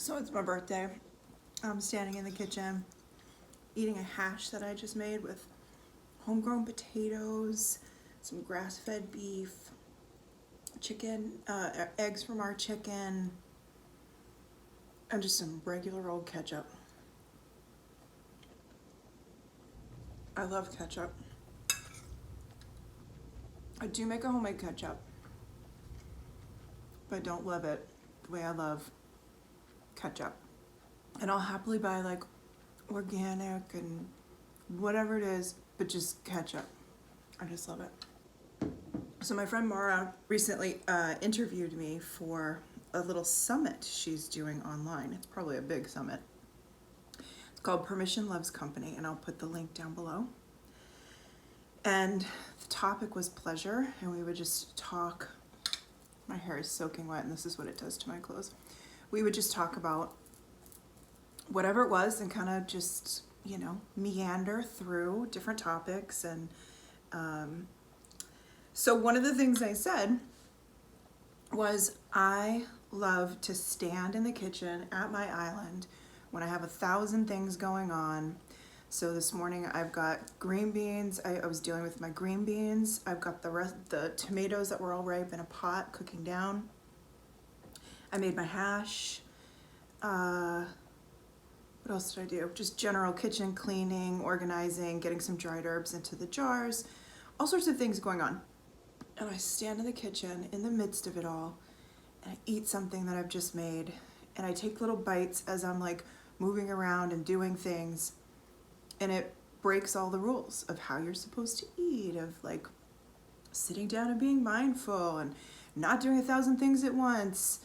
So it's my birthday. I'm standing in the kitchen eating a hash that I just made with homegrown potatoes, some grass-fed beef, chicken, eggs from our chicken, and just some regular old ketchup. I love ketchup. I do make a homemade ketchup, but I don't love it the way I love ketchup. And I'll happily buy like organic and whatever it is, but just ketchup. I just love it. So my friend Mara recently interviewed me for a little summit she's doing online. It's probably a big summit. It's called Permission Loves Company, and I'll put the link down below. And the topic was pleasure, and we would just talk. My hair is soaking wet, and this is what it does to my clothes. We would just talk about whatever it was and kind of just, meander through different topics. And so one of the things I said was I love to stand in the kitchen at my island when I have 1,000 things going on. So this morning I've got green beans. I was dealing with my green beans. I've got the tomatoes that were all ripe in a pot cooking down. I made my hash. What else did I do? Just general kitchen cleaning, organizing, getting some dried herbs into the jars, all sorts of things going on. And I stand in the kitchen in the midst of it all, and I eat something that I've just made, and I take little bites as I'm like moving around and doing things, and it breaks all the rules of how you're supposed to eat, of like sitting down and being mindful and not doing 1,000 things at once.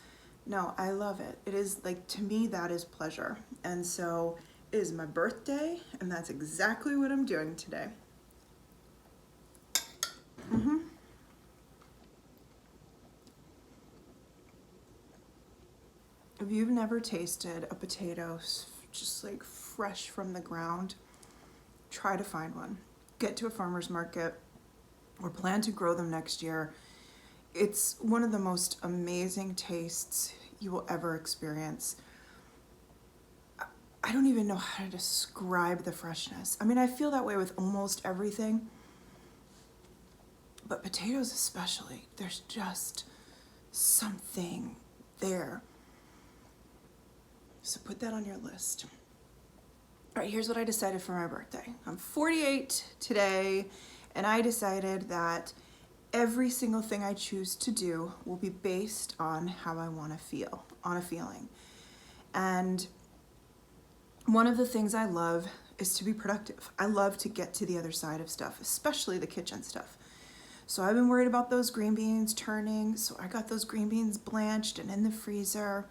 No, I love it. It is like, to me, that is pleasure. And so it is my birthday, and that's exactly what I'm doing today. If you've never tasted a potato just like fresh from the ground, try to find one. Get to a farmer's market or plan to grow them next year. It's one of the most amazing tastes you will ever experience. I don't even know how to describe the freshness. I mean, I feel that way with almost everything, but potatoes especially, there's just something there. So put that on your list. All right, here's what I decided for my birthday. I'm 48 today, and I decided that every single thing I choose to do will be based on how I want to feel, on a feeling. And one of the things I love is to be productive. I love to get to the other side of stuff, especially the kitchen stuff. So I've been worried about those green beans turning, so I got those green beans blanched and in the freezer.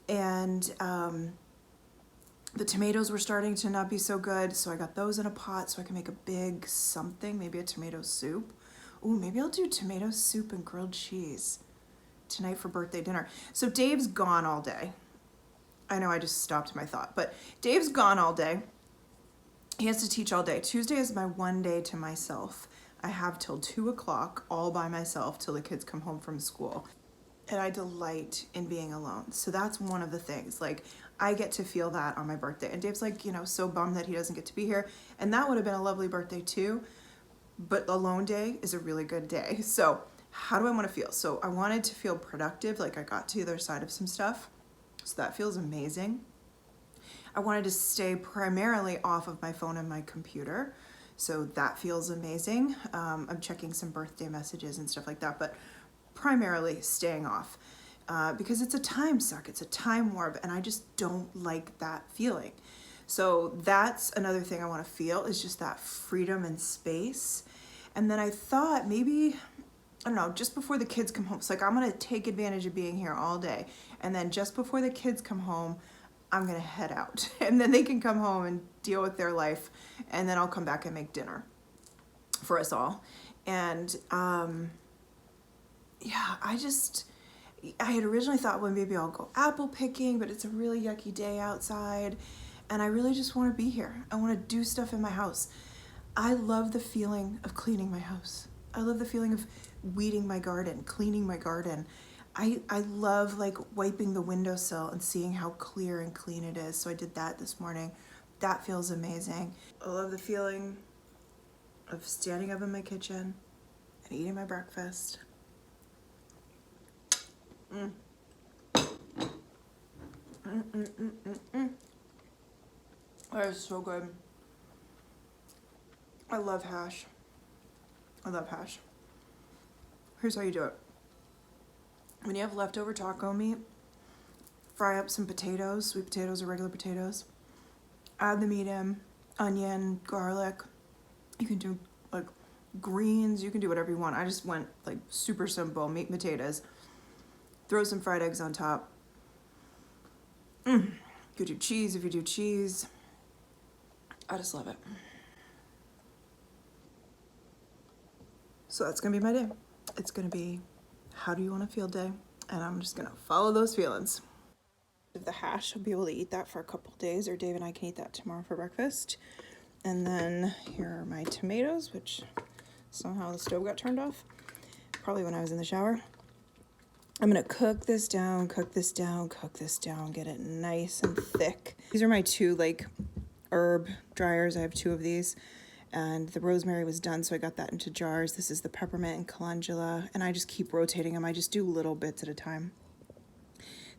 And the tomatoes were starting to not be so good, so I got those in a pot so I can make a big something, maybe a tomato soup. Ooh, maybe I'll do tomato soup and grilled cheese tonight for birthday dinner. So Dave's gone all day. I know I just stopped my thought, but Dave's gone all day. He has to teach all day. Tuesday is my one day to myself. I have till 2 o'clock all by myself till the kids come home from school. And I delight in being alone. So that's one of the things. Like, I get to feel that on my birthday. And Dave's like, so bummed that he doesn't get to be here. And that would have been a lovely birthday too. But alone day is a really good day. So how do I want to feel? So I wanted to feel productive, like I got to the other side of some stuff. So that feels amazing. I wanted to stay primarily off of my phone and my computer. So that feels amazing. I'm checking some birthday messages and stuff like that, but primarily staying off because it's a time suck, it's a time warp, and I just don't like that feeling. So that's another thing I want to feel, is just that freedom and space. And then I thought maybe, I don't know, just before the kids come home, it's like I'm going to take advantage of being here all day, and then just before the kids come home, I'm going to head out, and then they can come home and deal with their life, and then I'll come back and make dinner for us all. And yeah, I had originally thought, well, maybe I'll go apple picking, but it's a really yucky day outside, and I really just want to be here. I want to do stuff in my house. I love the feeling of cleaning my house. I love the feeling of weeding my garden, cleaning my garden. I love like wiping the windowsill and seeing how clear and clean it is. So I did that this morning. That feels amazing. I love the feeling of standing up in my kitchen and eating my breakfast. Mm. That is so good. I love hash. I love hash. Here's how you do it. When you have leftover taco meat, fry up some potatoes, sweet potatoes or regular potatoes. Add the meat in, onion, garlic. You can do like greens, you can do whatever you want. I just went like super simple, meat and potatoes. Throw some fried eggs on top. You could do cheese if you do cheese. I just love it. So that's gonna be my day. It's gonna be, how do you want a field day? And I'm just gonna follow those feelings. The hash, I'll be able to eat that for a couple days, or Dave and I can eat that tomorrow for breakfast. And then here are my tomatoes, which somehow the stove got turned off, probably when I was in the shower. I'm gonna cook this down, cook this down, cook this down, get it nice and thick. These are my two like herb dryers. I have two of these, and the rosemary was done, so I got that into jars. This is the peppermint and calendula, and I just keep rotating them. I just do little bits at a time.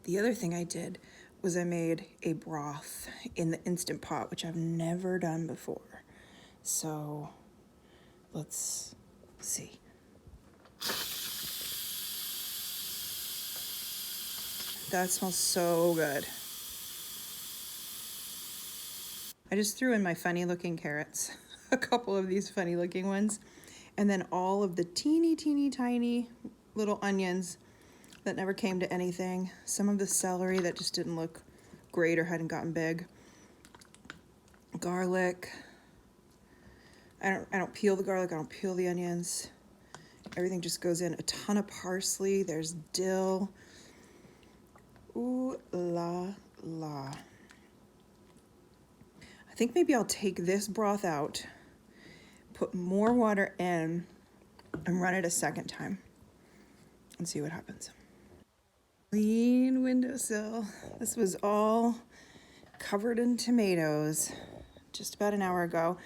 The other thing I did was I made a broth in the Instant Pot, which I've never done before. So let's see. That smells so good. I just threw in my funny looking carrots, a couple of these funny looking ones, and then all of the teeny tiny little onions that never came to anything. Some of the celery that just didn't look great or hadn't gotten big. Garlic. I don't peel the garlic, I don't peel the onions. Everything just goes in. A ton of parsley, there's dill. Ooh la la. I think maybe I'll take this broth out, put more water in, and run it a second time and see what happens. Clean windowsill. This was all covered in tomatoes just about an hour ago.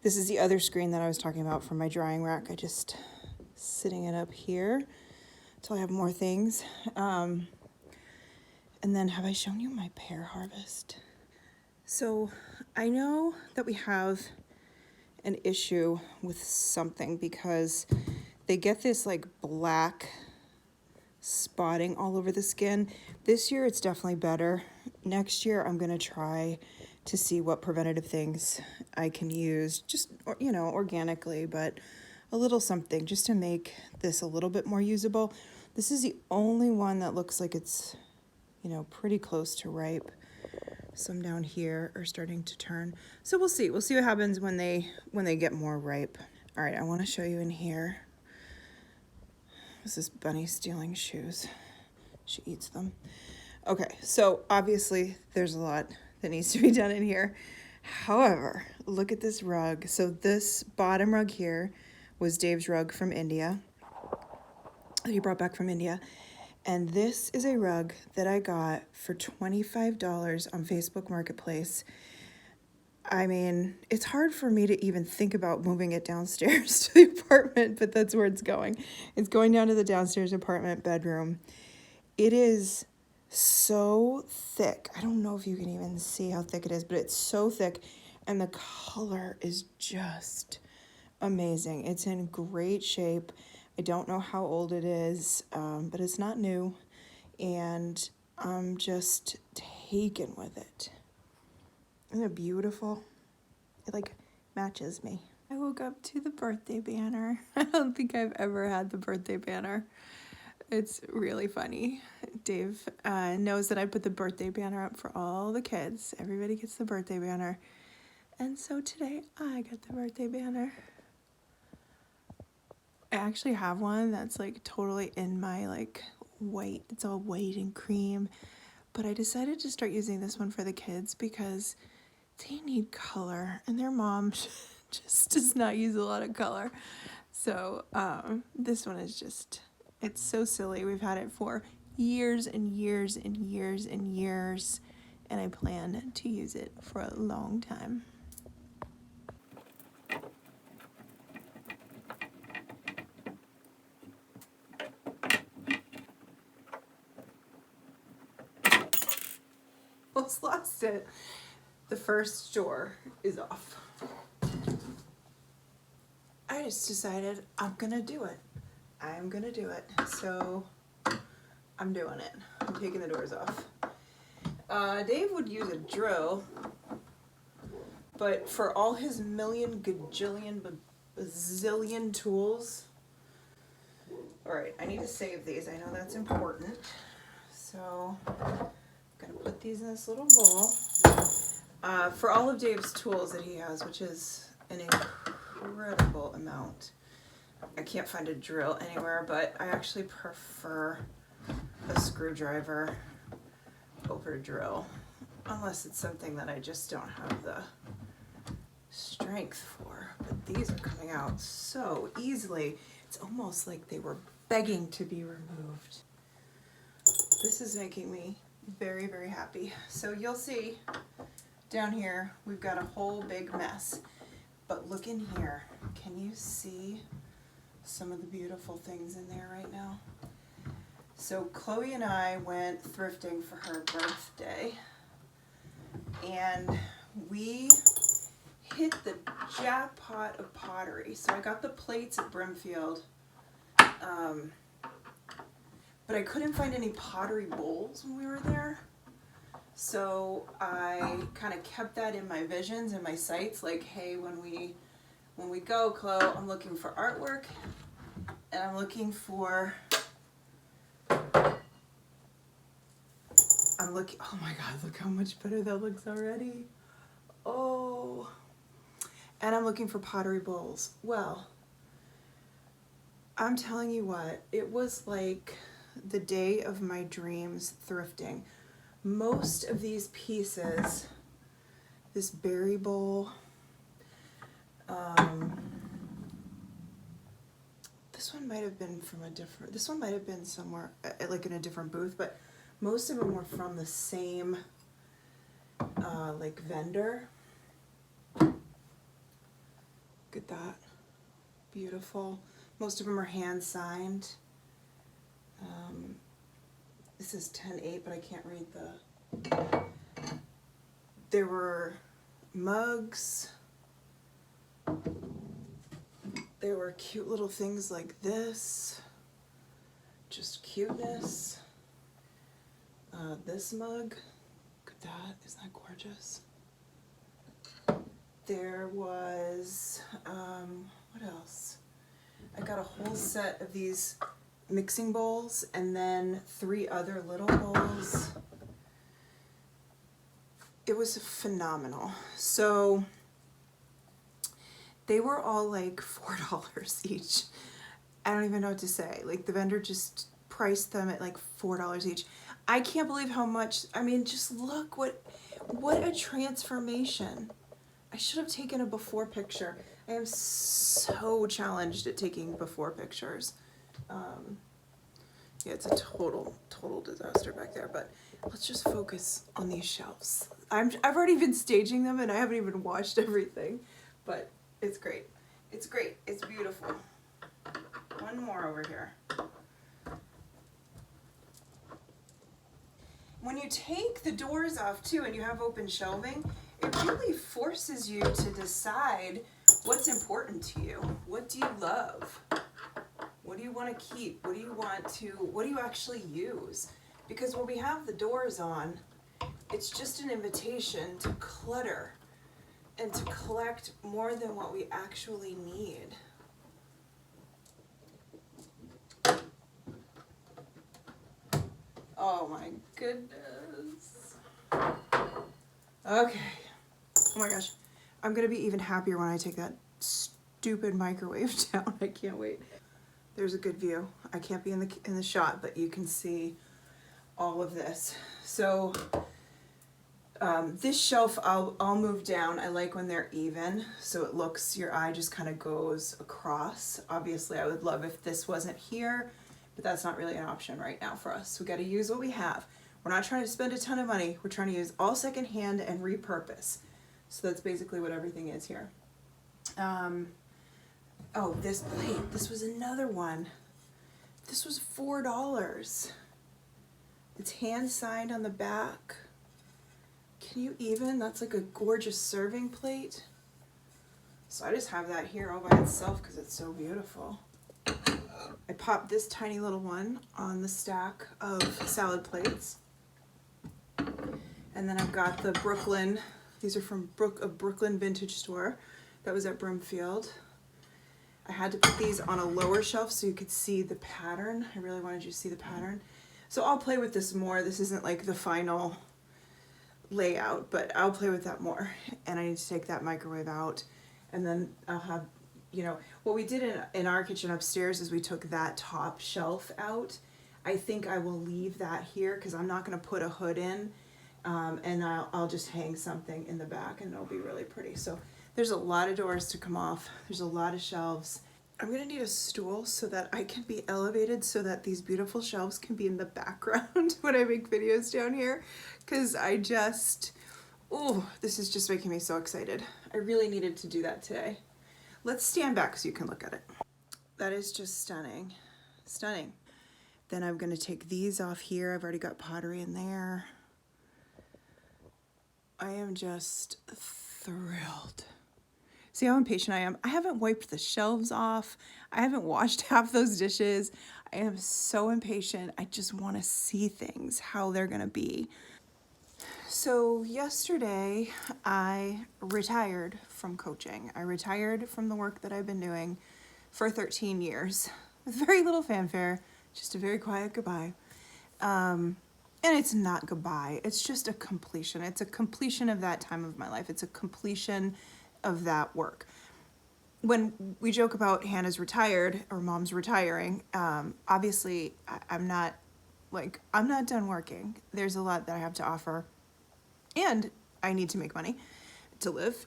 This is the other screen that I was talking about from my drying rack. I just sitting it up here until I have more things. And then have I shown you my pear harvest? So I know that we have an issue with something because they get this like black spotting all over the skin. This year it's definitely better. Next year I'm gonna try to see what preventative things I can use, just, you know, organically, but a little something just to make this a little bit more usable. This is the only one that looks like it's, you know, pretty close to ripe. Some down here are starting to turn. So we'll see what happens when they get more ripe. All right, I want to show you in here. This is Bunny stealing shoes. She eats them. Okay, so obviously there's a lot that needs to be done in here. However, look at this rug. So this bottom rug here was Dave's rug from India that he brought back from India. And this is a rug that I got for $25 on Facebook Marketplace. I mean, it's hard for me to even think about moving it downstairs to the apartment, but that's where it's going. It's going down to the downstairs apartment bedroom. It is so thick. I don't know if you can even see how thick it is, but it's so thick, and the color is just amazing. It's in great shape. I don't know how old it is, but it's not new, and I'm just taken with it. Isn't it beautiful? It like matches me. I woke up to the birthday banner. I don't think I've ever had the birthday banner. It's really funny. Dave knows that I put the birthday banner up for all the kids. Everybody gets the birthday banner. And so today I got the birthday banner. I actually have one that's like totally in my like white. It's all white and cream. But I decided to start using this one for the kids because they need color and their mom just does not use a lot of color. So this one is just It's so silly. We've had it for years and years and years and years, and I plan to use it for a long time. Almost lost it. The first drawer is off. I just decided I'm gonna do it. I'm gonna do it. So I'm doing it. I'm taking the doors off. Dave would use a drill, but for all his million, gajillion, bazillion tools. Alright, I need to save these. I know that's important. So I'm gonna put these in this little bowl. For all of Dave's tools that he has, which is an incredible amount. I can't find a drill anywhere, but I actually prefer a screwdriver over a drill, unless it's something that I just don't have the strength for. But these are coming out so easily. It's almost like they were begging to be removed. This is making me very, very happy. So you'll see down here, we've got a whole big mess. But look in here. Can you see some of the beautiful things in there right now? So Chloe and I went thrifting for her birthday, and we hit the jackpot of pottery. So I got the plates at Brimfield, but I couldn't find any pottery bowls when we were there. So I kind of kept that in my visions and my sights, like, hey, when we go, Chloe, I'm looking for artwork, and I'm looking for, oh my God, look how much better that looks already. Oh, and I'm looking for pottery bowls. Well, I'm telling you what, it was like the day of my dreams thrifting. Most of these pieces, this berry bowl, this one might have been from this one might have been somewhere, like in a different booth, but most of them were from the same, like vendor. Look at that, beautiful. Most of them are hand signed. This is 10/8, but I can't read the. There were mugs. There were cute little things like this. Just cuteness. This mug. Look at that. Isn't that gorgeous? There was, what else? I got a whole set of these mixing bowls, and then 3 other little bowls. It was phenomenal. So they were all like $4 each. I don't even know what to say. Like, the vendor just priced them at like $4 each. I can't believe how much, I mean, just look what a transformation. I should have taken a before picture. I am so challenged at taking before pictures. Yeah, it's a total disaster back there, but let's just focus on these shelves. I've already been staging them, and I haven't even washed everything, but it's great. It's great. It's beautiful. One more over here. When you take the doors off too, and you have open shelving, it really forces you to decide what's important to you. What do you love? What do you want to keep? What do you actually use? Because when we have the doors on, it's just an invitation to clutter and to collect more than what we actually need. Oh my goodness. Okay. Oh my gosh. I'm gonna be even happier when I take that stupid microwave down. I can't wait. There's a good view. I can't be in the shot, but you can see all of this. So this shelf I'll move down. I like when they're even, so it looks, your eye just kind of goes across. Obviously, I would love if this wasn't here, but that's not really an option right now for us. We got to use what we have. We're not trying to spend a ton of money. We're trying to use all secondhand and repurpose. So that's basically what everything is here. Oh, this plate. This was another one. This was $4. It's hand signed on the back. Can you even? That's like a gorgeous serving plate. So I just have that here all by itself because it's so beautiful. I popped this tiny little one on the stack of salad plates. And then I've got the Brooklyn. These are from a Brooklyn vintage store that was at Broomfield. I had to put these on a lower shelf so you could see the pattern. I really wanted you to see the pattern. So I'll play with this more. This isn't like the final layout, but I'll play with that more. And I need to take that microwave out. And then I'll have, you know, what we did in our kitchen upstairs is we took that top shelf out. I think I will leave that here because I'm not going to put a hood in. And I'll just hang something in the back and it'll be really pretty. So there's a lot of doors to come off. There's a lot of shelves. I'm gonna need a stool so that I can be elevated so that these beautiful shelves can be in the background when I make videos down here. Cause this is just making me so excited. I really needed to do that today. Let's stand back so you can look at it. That is just stunning, stunning. Then I'm gonna take these off here. I've already got pottery in there. I am just thrilled. See how impatient I am? I haven't wiped the shelves off. I haven't washed half those dishes. I am so impatient. I just want to see things, how they're going to be. So yesterday, I retired from coaching. I retired from the work that I've been doing for 13 years with very little fanfare, just a very quiet goodbye. And it's not goodbye. It's just a completion. It's a completion of that time of my life. It's a completion of that work. When we joke about Hannah's retired or mom's retiring, obviously I'm not done working. There's a lot that I have to offer and I need to make money to live.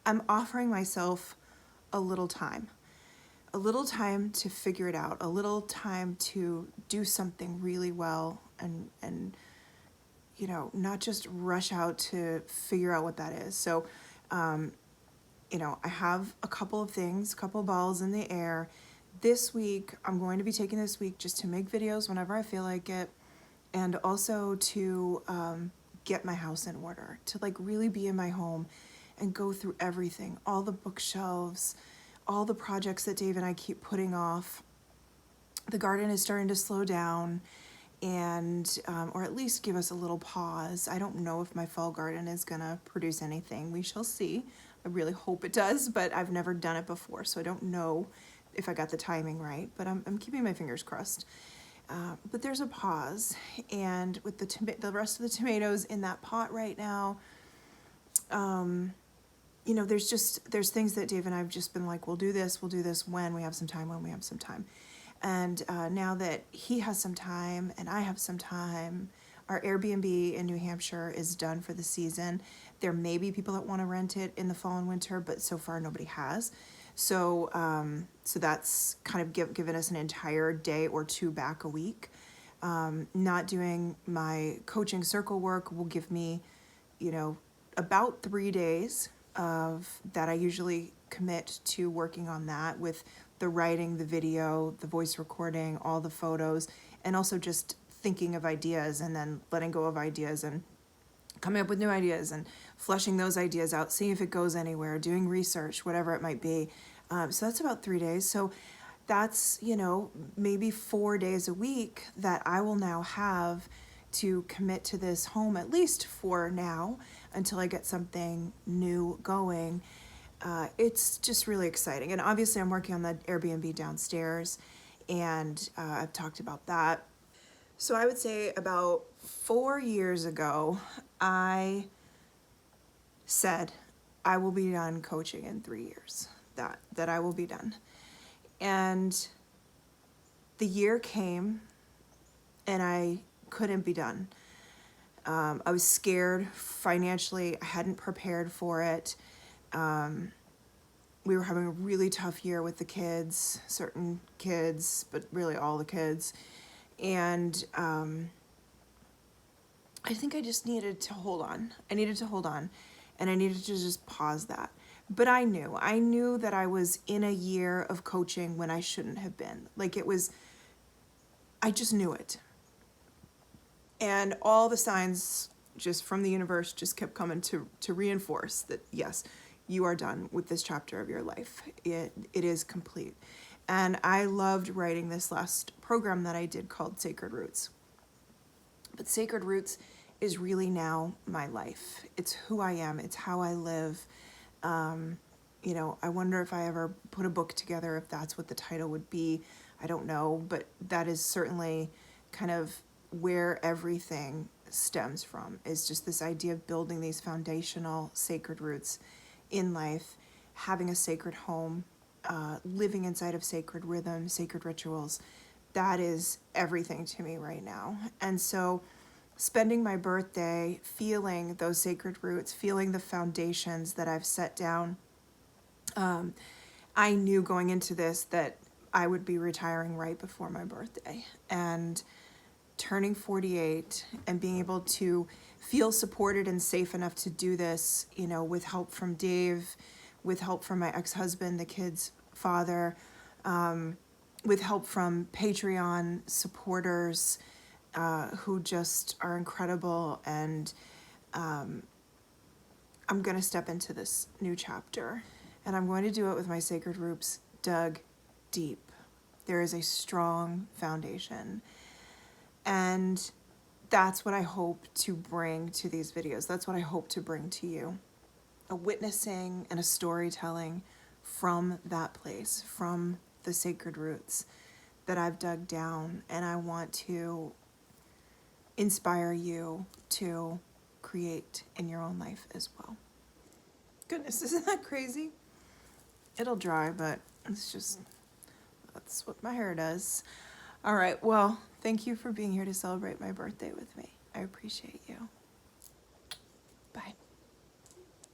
I'm offering myself a little time to figure it out, a little time to do something really well and you know, not just rush out to figure out what that is. So, you know, I have a couple of balls in the air. This week, I'm going to be taking this week just to make videos whenever I feel like it, and also to get my house in order, to like really be in my home and go through everything, all the bookshelves, all the projects that Dave and I keep putting off. The garden is starting to slow down and, or at least give us a little pause. I don't know if my fall garden is gonna produce anything. We shall see. I really hope it does, but I've never done it before, so I don't know if I got the timing right, but I'm keeping my fingers crossed. But there's a pause, and with the rest of the tomatoes in that pot right now, you know, there's things that Dave and I have just been like, we'll do this when we have some time, And now that he has some time and I have some time, our Airbnb in New Hampshire is done for the season. There may be people that want to rent it in the fall and winter, but so far nobody has. So so that's kind of given us an entire day or two back a week. Not doing my coaching circle work will give me, you know, about 3 days of that I usually commit to working on that, with the writing, the video, the voice recording, all the photos, and also just thinking of ideas and then letting go of ideas and coming up with new ideas and fleshing those ideas out, seeing if it goes anywhere, doing research, whatever it might be. So that's about 3 days. So that's, you know, maybe 4 days a week that I will now have to commit to this home, at least for now, until I get something new going. It's just really exciting. And obviously I'm working on the Airbnb downstairs, and I've talked about that. So I would say about 4 years ago, I said I will be done coaching in 3 years, that I will be done. And the year came and I couldn't be done. I was scared financially. I hadn't prepared for it. we were having a really tough year with the kids, certain kids, but really all the kids. And I think I just needed to hold on. I needed to hold on, and I needed to just pause that. But I knew that I was in a year of coaching when I shouldn't have been. Like I just knew it. And all the signs just from the universe just kept coming to reinforce that, yes, you are done with this chapter of your life. It is complete. And I loved writing this last program that I did called Sacred Roots. But Sacred Roots is really now my life. It's who I am. It's how I live. I wonder if I ever put a book together, if that's what the title would be. I don't know, but that is certainly kind of where everything stems from, is just this idea of building these foundational sacred roots in life, having a sacred home, living inside of sacred rhythms, sacred rituals. That is everything to me right now. And so spending my birthday feeling those sacred roots, feeling the foundations that I've set down, I knew going into this that I would be retiring right before my birthday. And turning 48 and being able to feel supported and safe enough to do this, with help from Dave, with help from my ex-husband, the kids' father, with help from Patreon supporters, who just are incredible. And I'm going to step into this new chapter, and I'm going to do it with my sacred roots dug deep. There is a strong foundation, and that's what I hope to bring to these videos. That's what I hope to bring to you. A witnessing and a storytelling from that place, from the sacred roots that I've dug down, and I want to inspire you to create in your own life as well. Goodness, isn't that crazy? It'll dry, but that's what my hair does. All right, well, thank you for being here to celebrate my birthday with me. I appreciate you. Bye.